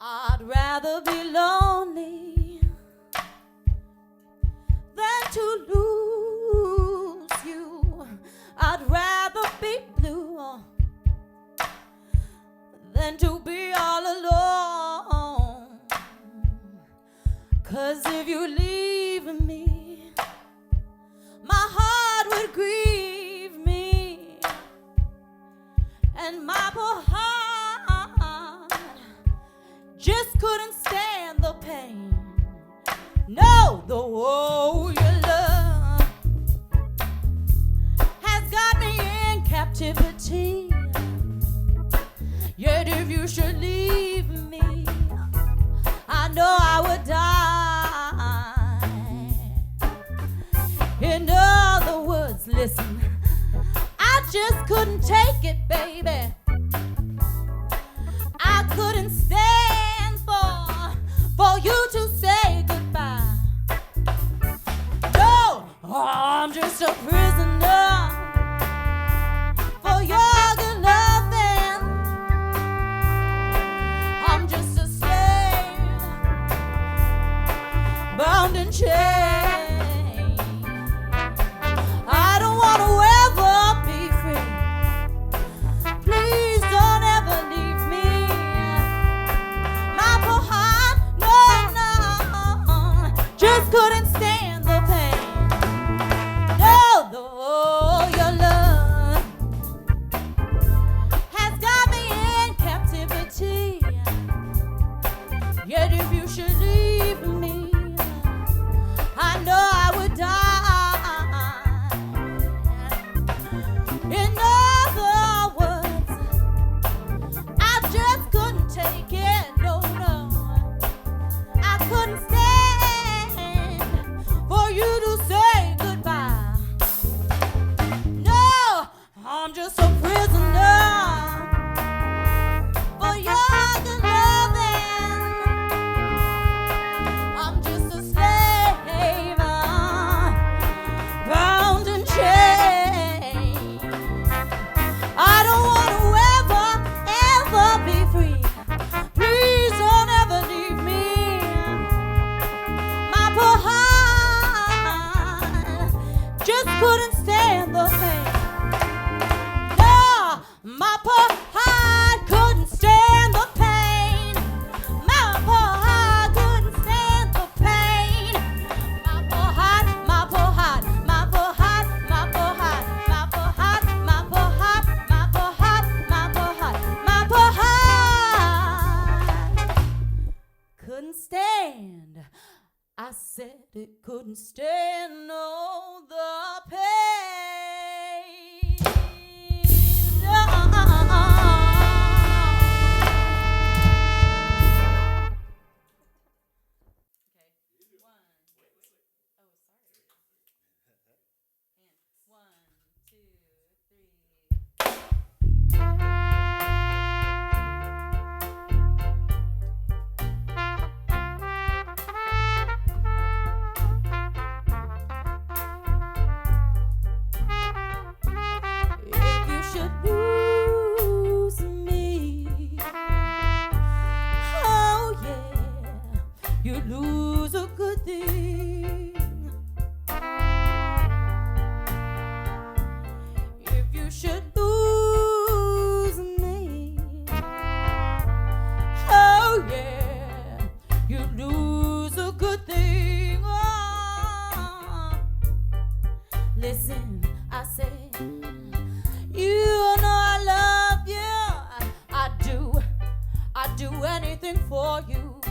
I'd rather be lonely than to lose you. I'd rather be blue than to be all alone. 'Cause if you leave me, my heart would grieve me, and my poor heart just couldn't stand the pain. No, the woe your love has got me in captivity. Yet if you should leave me, I know I would die. In other words, listen, I just couldn't take it, baby. I couldn't stand for you to say goodbye. No, I'm just a prisoner for your good loving. I'm just a slave, bound in chains. I don't want to ever be free. Please don't ever leave me. My poor heart, no, just couldn't stand the pain. No, your love has got me in captivity. Yet if you should leave me, I know I would die. In other words, I just couldn't take it. No, I couldn't stand for you to say goodbye. No, I'm just a prisoner for your good loving. I'm just a slave, bound in chains. I don't want to ever be free. Please don't ever leave me. My poor heart just couldn't stand the pain. No, my poor heart couldn't stand the pain. My poor heart couldn't stand the pain. My poor heart, my poor heart, my poor heart, my poor heart, my poor heart, my poor heart, my poor heart, my poor heart, my poor heart couldn't stand. I said it couldn't stand no the pain. If you should lose me, oh yeah, you lose a good thing. If you should lose me, oh yeah, you lose a good thing. Oh, listen, I say, you know I love you. I'd do anything for you.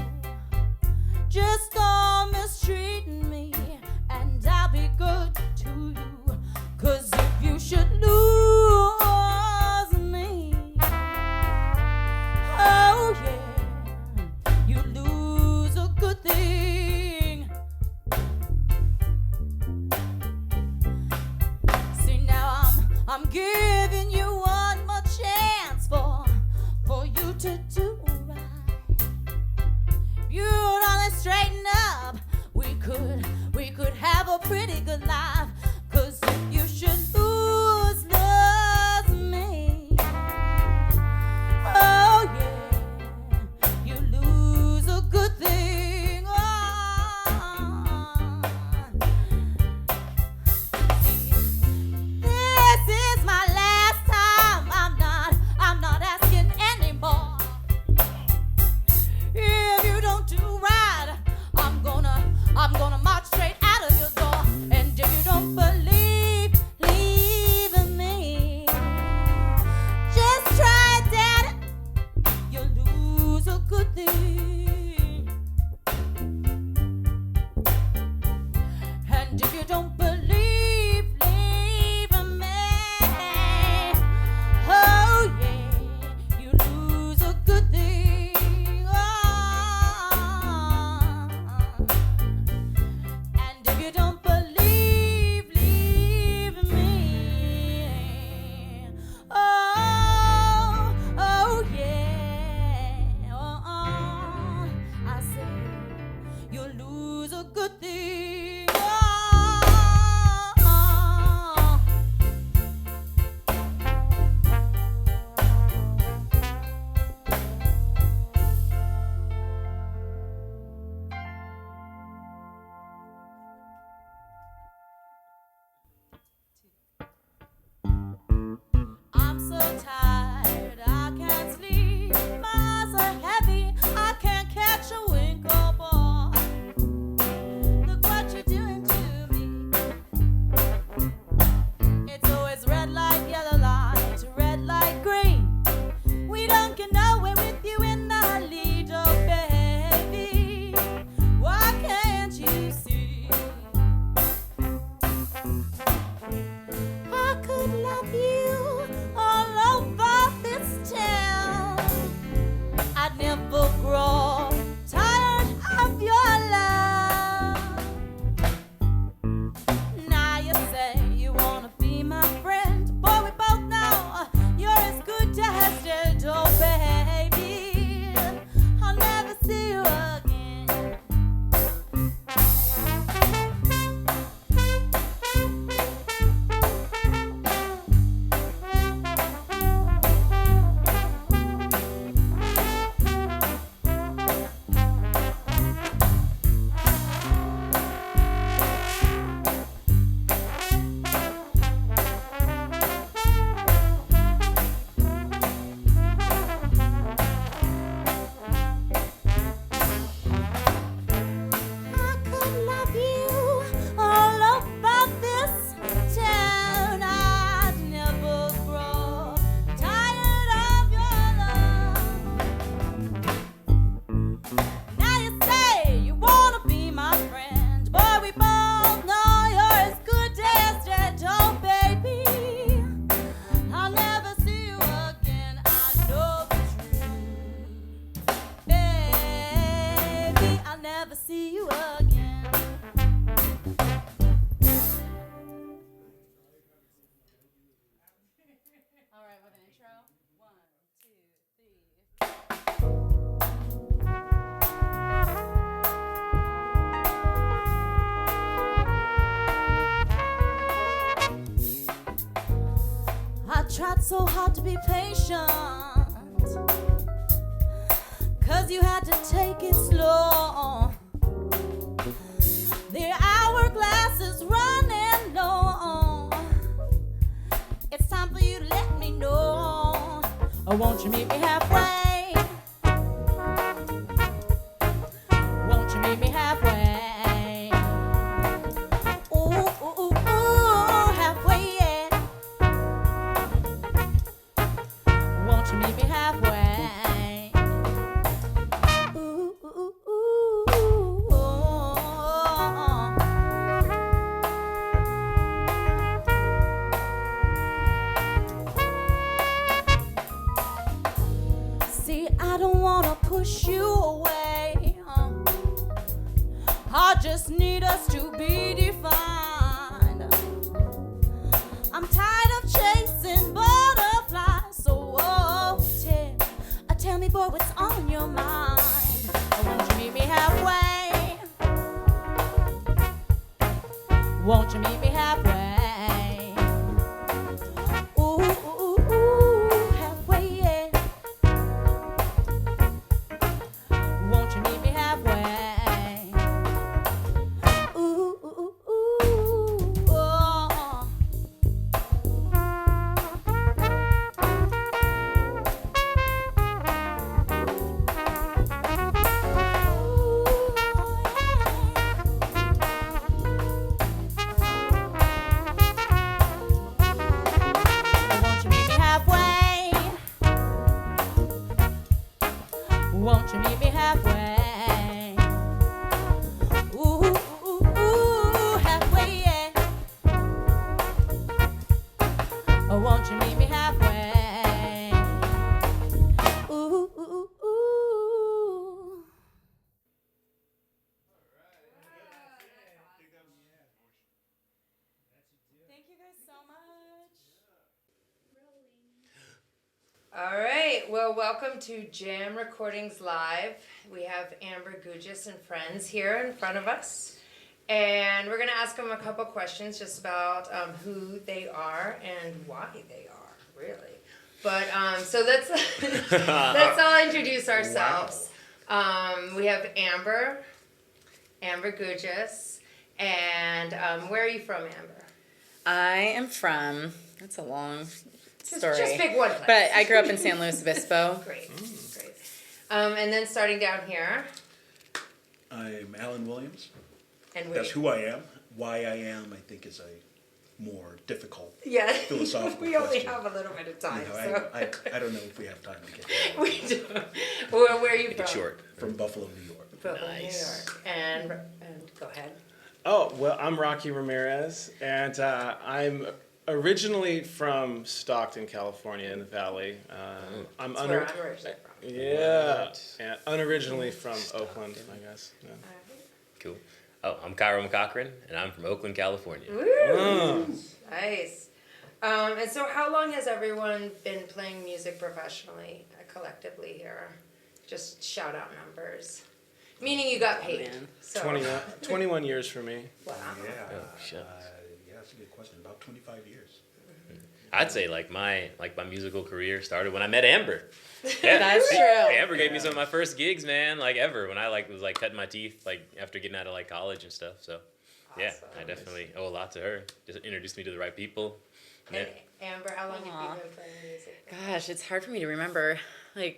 Just don't mistreat me, and I'll be good to you. 'Cause if you should lose me, oh yeah, you lose a good thing. See now I'm giving you one more chance for you to do right. You'd only straighten up, we could have a pretty good life. 'Cause if you should lose me, oh yeah, you lose tried so hard to be patient, 'cause you had to take it slow. The hourglass is running low. It's time for you to let me know. Or won't you meet me halfway? Won't you meet me halfway? Ooh, ooh, ooh, ooh, halfway, yeah. Won't you meet me halfway? Ooh, ooh, ooh, ooh, See, I don't wanna push you away. I just need us to be defined. I'm tired of chasing butterflies. So tell me, boy, what's on your mind? Won't you meet me halfway? Won't you meet me halfway? Ooh, ooh, ooh, ooh, halfway, yeah. Won't you meet me halfway? Ooh, ooh, ooh, ooh, oh. Won't you meet me halfway? Won't you meet me halfway? Ooh, ooh, ooh, halfway, yeah. Oh, won't you meet me halfway? Ooh, ooh, ooh. Thank you guys so much. All right, well, welcome to Jam Recordings Live. We have Amber Gugis and friends here in front of us. And we're going to ask them a couple questions just about who they are and why they are, really. But so let's all introduce ourselves. We have Amber Gugis. And where are you from, Amber? I am from, that's a long story. Just pick one place. But I grew up in San Luis Obispo. Great. And then starting down here. I'm Alan Williams. And That's who I am. Why I am, I think, is a more difficult Yeah. philosophical We only question. have a little bit of time. You know, So. I don't know if we have time to get there. We do. Where are you from? Short. From Buffalo, New York. Buffalo, Nice. New York. And go ahead. Oh, well, I'm Rocky Ramirez, and I'm originally from Stockton, California, in the Valley. I'm That's where I'm originally from. Yeah, and unoriginally from Oakland, I guess. Yeah. Cool. Oh, I'm Kyra McCochran, and I'm from Oakland, California. Woo! Nice. And so how long has everyone been playing music professionally, collectively here? Just shout out numbers. Meaning you got paid. man. So. 21 years for me. Wow. Yeah. Oh, shucks. Yeah, that's a good question. About 25 years. I'd say my musical career started when I met Amber. Yeah, That's true. Amber gave me some of my first gigs, man, ever. When I was cutting my teeth, after getting out of college and stuff. So, yeah, Awesome. I definitely owe a lot to her. Just introduced me to the right people. Yeah. And Amber, how long Aw. have you been playing music? Gosh, it's hard for me to remember. I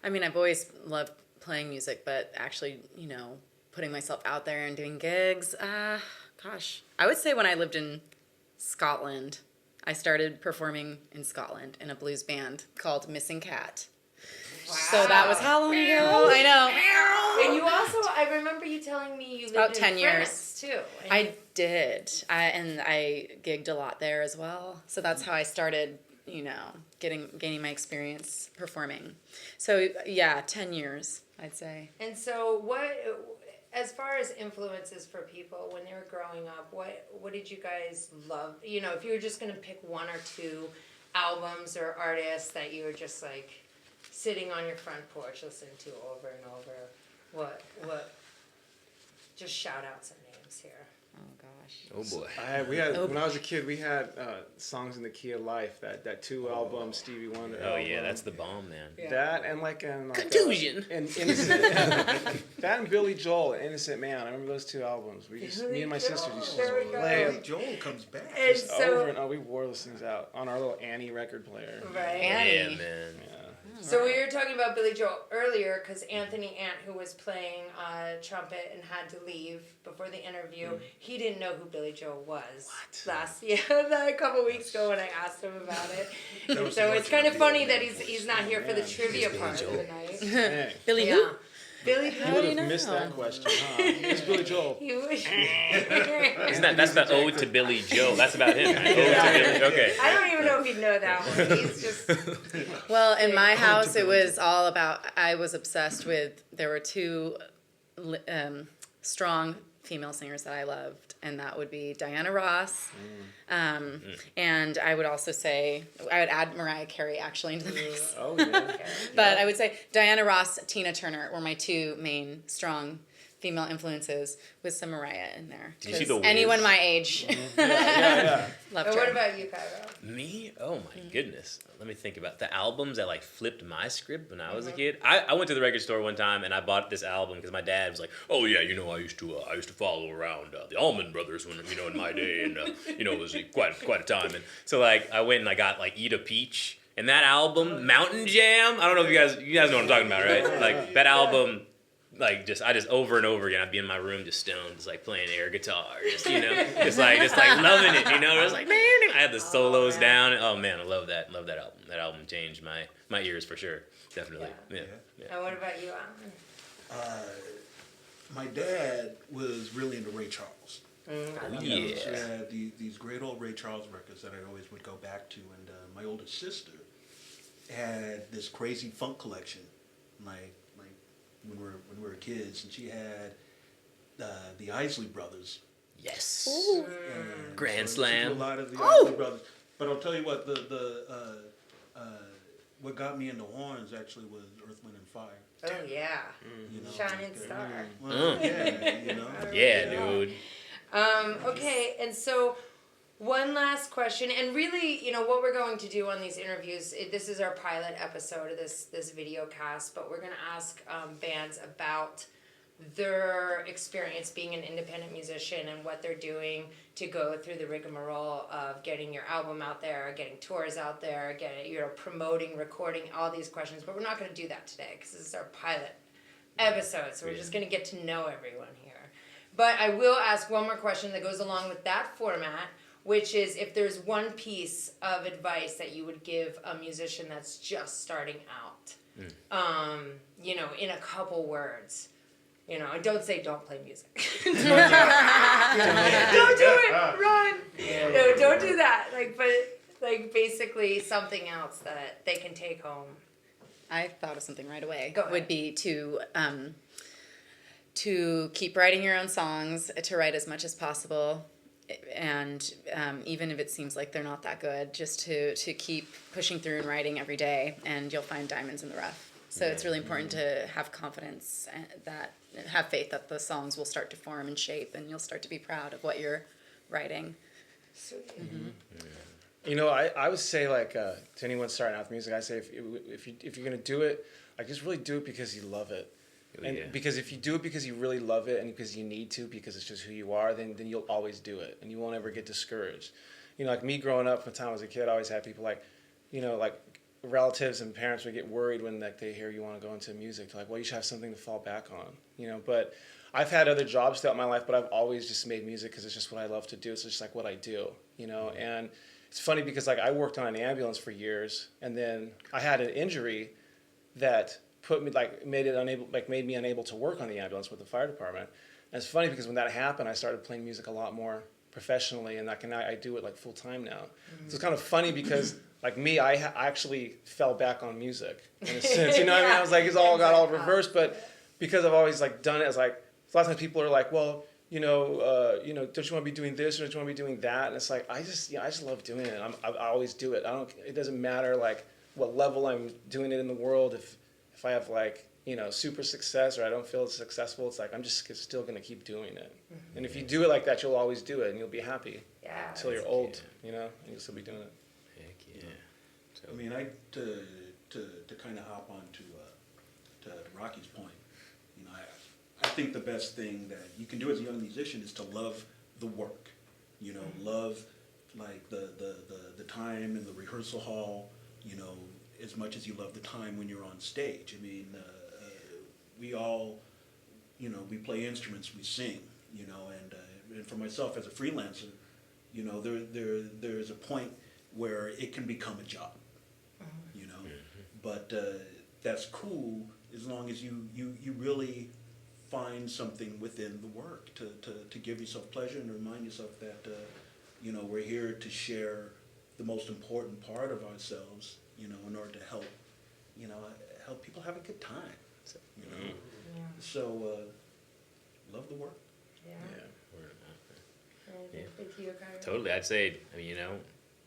mean, I've always loved playing music, but actually, putting myself out there and doing gigs, gosh. I would say when I lived in Scotland, I started performing in Scotland in a blues band called Missing Cat. Wow. So that was how long ago? I know. And you also, I remember you telling me you lived About in 10 years. France, too. And I did. I gigged a lot there as well. So that's how I started, gaining my experience performing. So yeah, 10 years, I'd say. And so as far as influences for people when they were growing up, what did you guys love? If you were just going to pick one or two albums or artists that you were just sitting on your front porch listening to over and over, what just just shout out some names here. Oh gosh. Oh boy. When I was a kid, we had Songs in the Key of Life, that 2 album Stevie Wonder. Oh yeah, album. that's the bomb, man. Yeah. That and like Contusion. and Innocent. That and Billy Joel, Innocent Man. I remember those 2 albums. Me and my sisters used to There we just go. play Billy them Joel comes back. And over so, and over. We wore those things out on our little Annie record player. right. Annie. Yeah, man. Yeah. So we were talking about Billy Joel earlier because Anthony Ant, who was playing trumpet and had to leave before the interview, he didn't know who Billy Joel was. A couple weeks ago when I asked him about it. And so it's kind of funny that he's not here for the trivia part of the night. Dang. Billy Yeah. who? Billy You Joel. would do have you missed know? that question, huh? It's Billy Joel. He was. That's the ode to Billy Joe. That's about him, right? Ode to Billy. Okay. I don't even know if he'd know that one. He's just. Well, in my Ode to house, it Billy was all about. I was obsessed with. There were 2 strong female singers that I loved, and that would be Diana Ross, and I would also say I would add Mariah Carey actually into the mix. Oh yeah. But I would say Diana Ross, Tina Turner were my 2 main strong female influences, with some Mariah in there. Did you see 'Cause The Wiz? anyone my age Yeah. loved And her. what about you, Cairo? Me? Oh my goodness. Let me think about the albums that like flipped my script when I was a kid. I went to the record store one time and I bought this album because my dad was like, "Oh yeah, you know I used to follow around the Allman Brothers when in my day, and it was quite a time." And so like I went and I got like Eat a Peach, and that album Mountain Jam. I don't know if you guys know what I'm talking about, right? Like that album. Like I just over and over again, I'd be in my room just stoned, just like playing air guitar, just just like loving it, It's like, man, I had the solos down. Oh man, I love that album. That album changed my ears for sure, definitely. Yeah. And what about you, Alan? My dad was really into Ray Charles. Oh, So yeah. he had these great old Ray Charles records that I always would go back to, and my oldest sister had this crazy funk collection, like when we were kids, and she had the Isley Brothers. Yes. And Grand so Slam. she did a lot of the Isley Brothers. But I'll tell you what, what got me into horns actually was Earth, Wind and Fire. Oh yeah, You know, Shining like, Star. Well, yeah, Yeah, dude. Okay, and so one last question, and really, what we're going to do on these interviews, this is our pilot episode of this video cast, but we're going to ask bands about their experience being an independent musician and what they're doing to go through the rigmarole of getting your album out there, getting tours out there, promoting, recording, all these questions. But we're not going to do that today because this is our pilot episode, so we're just going to get to know everyone here. But I will ask one more question that goes along with that format, which is if there's one piece of advice that you would give a musician that's just starting out, in a couple words. Don't say don't play music. Don't do it. Run. No, don't do that. But basically something else that they can take home. I thought of something right away. Go ahead. Would be to keep writing your own songs, to write as much as possible, and even if it seems like they're not that good, just to keep pushing through and writing every day, and you'll find diamonds in the rough. So it's really important to have confidence and have faith that the songs will start to form and shape, and you'll start to be proud of what you're writing. Sweet. I would say to anyone starting out with music, I say if you're gonna do it, just really do it because you love it. And because if you do it because you really love it and because you need to, because it's just who you are, then you'll always do it and you won't ever get discouraged. Like me growing up from the time I was a kid, I always had people relatives and parents would get worried when they hear you want to go into music. They're like, well, you should have something to fall back on, But I've had other jobs throughout my life, but I've always just made music because it's just what I love to do. It's just what I do, And it's funny because I worked on an ambulance for years, and then I had an injury that put me made me unable to work on the ambulance with the fire department. And it's funny because when that happened, I started playing music a lot more professionally, and I do it full time now. Mm-hmm. So it's kind of funny because I actually fell back on music in a sense. You know what I mean? I was it's all got all reversed, but because I've always done it, it's a lot of times people are like, well, don't you want to be doing this or don't you want to be doing that? And it's I just love doing it. I always do it. It doesn't matter what level I'm doing it in the world. If I have super success, or I don't feel successful, it's like I'm just still gonna keep doing it. And if you do it like that, you'll always do it, and you'll be happy Yeah. until you're old, and you'll still be doing it. Heck yeah. So, I mean, to kind of hop on to Rocky's point, I think the best thing that you can do as a young musician is to love the work, love like the time in the rehearsal hall, as much as you love the time when you're on stage. I mean, we all, we play instruments, we sing, and for myself as a freelancer, there's a point where it can become a job, but that's cool as long as you really find something within the work to give yourself pleasure and remind yourself that, we're here to share the most important part of ourselves, in order to help people have a good time. So, love the work. Yeah. Yeah. And with you, Kyrie? totally. I'd say,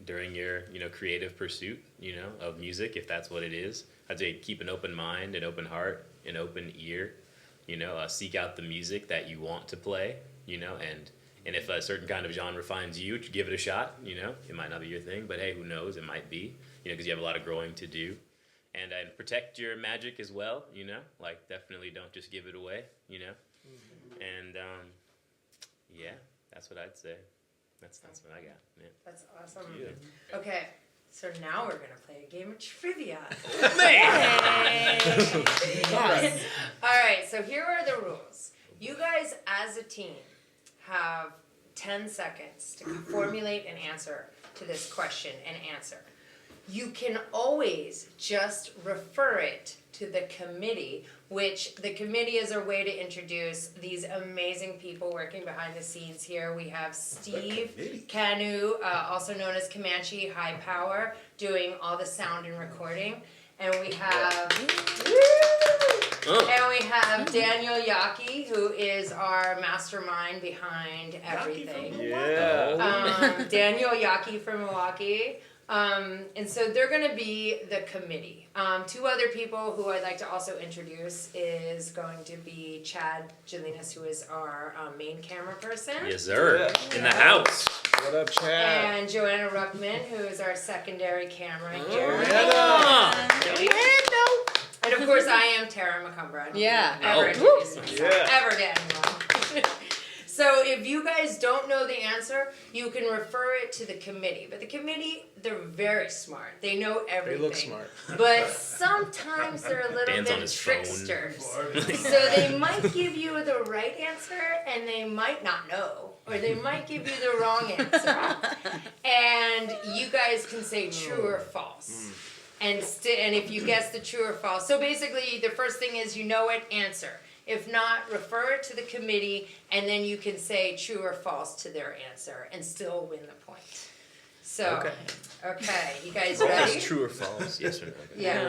during your, creative pursuit, of music, if that's what it is, I'd say keep an open mind, an open heart, an open ear, seek out the music that you want to play, and if a certain kind of genre finds you, give it a shot, it might not be your thing, but hey, who knows, it might be, because you have a lot of growing to do. And protect your magic as well, like definitely don't just give it away, and yeah, that's what I'd say. That's what I got. Yeah. That's awesome. Okay, so now we're gonna play a game of trivia. Yes. All right, so here are the rules. You guys, as a team, have 10 seconds to formulate an answer to this question and answer. You can always just refer it to the committee, which the committee is a way to introduce these amazing people working behind the scenes here. We have Steve Canu, also known as Comanche High Power, doing all the sound and recording. And we have Daniel Yaki, who is our mastermind behind everything. Yeah. Daniel Yaki from Milwaukee. And so they're going to be the committee. Two other people who I'd like to also introduce is going to be Chad Jelinas, who is our main camera person. Yes, sir. In the house. What up, Chad? And Joanna Ruckman, who is our secondary camera here. And of course, I am Tara McCumber. I don't Yeah. ever Oh. introduce myself ever to anyone. So if you guys don't know the answer, you can refer it to the committee. But the committee, they're very smart. They know everything. They look smart. But sometimes they're a little Dan's on bit his phone. tricksters. So they might give you the right answer, and they might not know. Or they might give you the wrong answer. And you guys can say true or false. And if you guess the true or false. So basically, the first thing is answer. If not, refer it to the committee, and then you can say true or false to their answer and still win the point. So, okay, you guys ready? True or false? Yes or no? Yeah.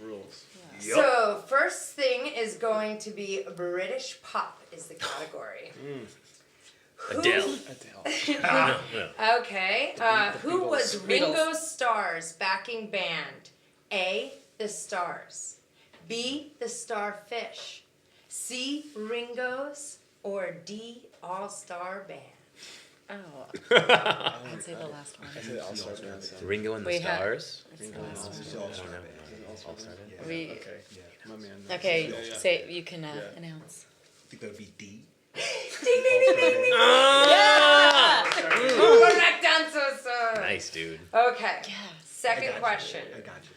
Rules. So, first thing is going to be British pop is the category. Adele. Adele. No. Okay, who was Ringo Starr's backing band? A, the Stars. B, the Starfish. C, Ringo's. Or D, All-Star Band. Oh. I'd say the last one. I said All-Star Band. so- Ringo and the We have- Stars? It's the Ringo and last All-Star one. I don't know. All-Star Band? Yeah. We, Okay. My man. okay, Yeah, yeah. say, you can Yeah. announce. I think that would be D. Ding, ding, ding, ding, ding. Yeah! Correct answer, sir. Nice, dude. Okay. Yes. Second question. I got you.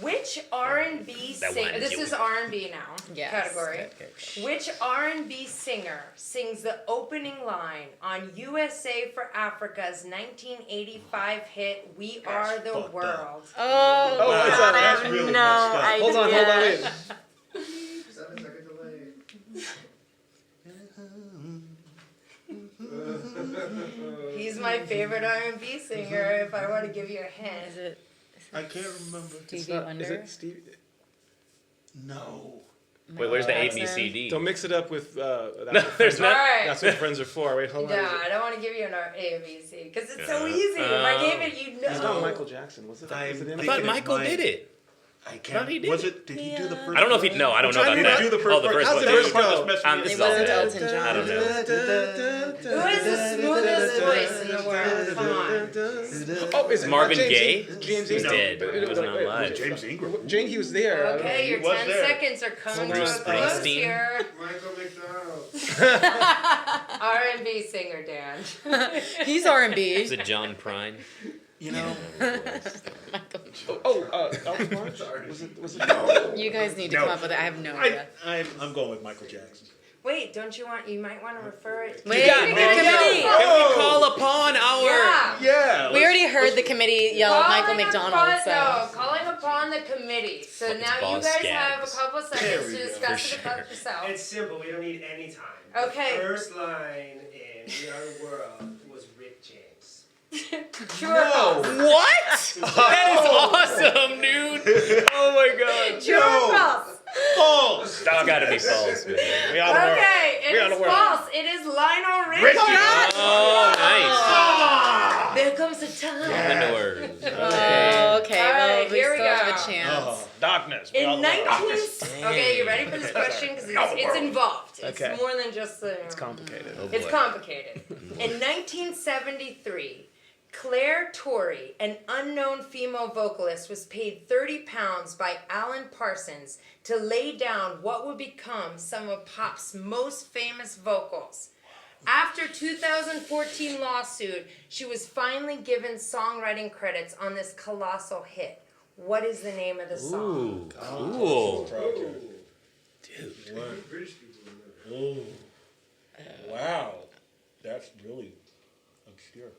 Which R&B That singer? one This is is R&B now. Yes. Category. Okay. Which R&B singer sings the opening line on USA for Africa's 1985 hit "We Are the fucked up. World"? Oh, Oh, God, what's up? I That's have really no messed up. idea. Hold on, wait. 7-second delay. He's my favorite R&B singer. If I want to give you a Is hint. it I can't remember. Stevie Wonder? Is it Steve? No. Wait, where's the A, Jackson? B, C, D? Don't mix it up with. That's No, what there's friends All not. right. That's what friends are for. Wait, hold No, on. I don't want to give you an A, B, C because it's so Uh, easy. If I gave it, you'd know. It's not Michael Jackson, was it? I'm Was it him? I thinking thought it Michael might- did it. I can't. he did Was it. it? Did he do the first? I don't know if he. one? No, I don't know trying about to that. Do the first Oh, the part. first How's one. the Dude, first part that's messing I'm me It just up? wasn't bad. Elton John. I don't know. Who has the smoothest voice in the world? Come on. Oh, is it Marvin James Gaye? James He's Ingram. dead. He was not alive. James Ingram. Jane, he was there. Okay, your He was 10 there. seconds are coming to a Bruce close Springsteen. here. Michael McDonald. R&B singer Dan. He's Is R&B. it John Prine? You know. Elton March? Was it? You guys need to No. come up with it. I have no idea. I'm going with Michael Jackson. Wait, don't you might want to refer it. Wait, Yeah, the man. committee. Can we call upon our? Yeah. Yeah. We already heard the committee yell at Michael Calling McDonald, upon- so. No, calling upon the committee. So Fucking now you boss guys have a Skaggs. couple seconds we to go. discuss For it about yourself. It's simple. We don't need any time. Okay. The first line in We Are the World was Rick James. True or false? What? That is awesome, dude. Oh my god. True or false? False. That's gotta be false, man. We out of work. Okay, We it out is of work. false. It is Lionel Richie. Oh, nice. There comes a time. The words. Oh, okay. All Well, right, we here we still have go. a chance. Oh. Darkness. We In out of work. 19... Okay, you ready for this question? Because it's involved. It's Okay. more than just the... It's complicated. Oh, It's boy. complicated. In 1973, Claire Torrey, an unknown female vocalist, was paid £30 by Alan Parsons to lay down what would become some of pop's most famous vocals. After 2014 lawsuit, she was finally given songwriting credits on this colossal hit. What is the name of the song? Ooh, cool. British people in there. Oh. Wow. That's really obscure.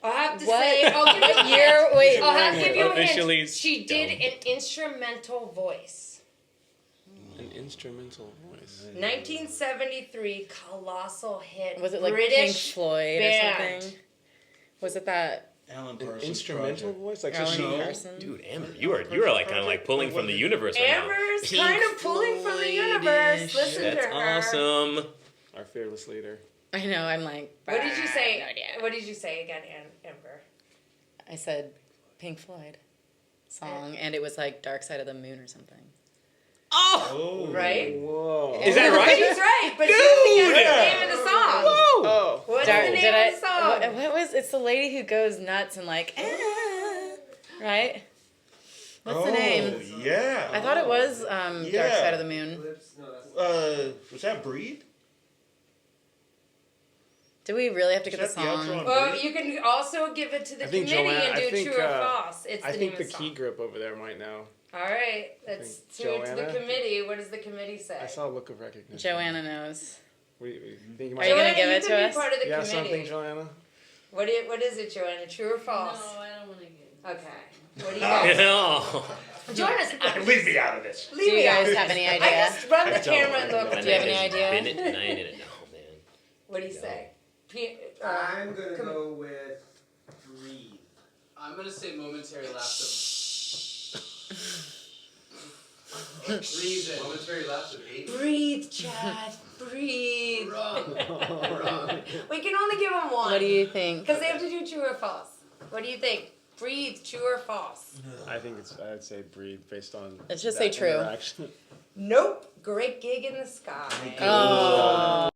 I'll have to What? say, I'll give you a Year? hint. Wait. I'll have to give you a Officially hint. She did dumb. an instrumental voice. An instrumental voice. 1973 colossal hit. Was it like British Pink Floyd band. or something? Was it that Alan An Parsons instrumental project. voice? Like, so Alan she... Parsons? Dude, Amber, you are like kind of like pulling from the universe right now. Amber's Pink kind of pulling from the universe. Listen That's to her. awesome. Our fearless leader. I know, I'm like. What did you say? No idea. What did you say again, Amber? I said Pink Floyd song, and it was like Dark Side of the Moon or something. Oh, Oh. Right? Whoa. is that right? She's right, but she didn't guess the name of the song. Oh. What's Dark, the name did of the song? what was? It's the lady who goes nuts and like, right? What's the name? Yeah. I thought it was Dark Yeah. Side of the Moon. Lips? No, that's Was that Breed? Do we really have to get the Is that the outro song? on Well, Breed? you can also give it to the I think committee Joanna- and I do think, true or false. It's I the think name the of the key song. grip over there might know. All right, that's to the Joanna? committee. What does the committee say? I saw a look of recognition. Joanna knows. We think you Are might you gonna Joanna, give it to can us? Be part of the Yeah, committee. something, Joanna? What is it, Joanna? True or false? No, I don't want to get it. Okay. What do you guys? No. Joanna's out. Leave me out of this. Do Leave you me out. guys have any I idea? just run the camera and look. Do you have any idea? Been it and I didn't know, man. What do you say? I'm gonna com- go with Breathe. I'm gonna say momentary lapse Reason. Momentary lapse of 8. Breathe, Chad. Breathe. Wrong. We can only give them one. What do you think? Because they have to do true or false. What do you think? Breathe, true or false? I think I'd say breathe based on. Let's just that say true. interaction. Nope. Great gig in the sky. Oh.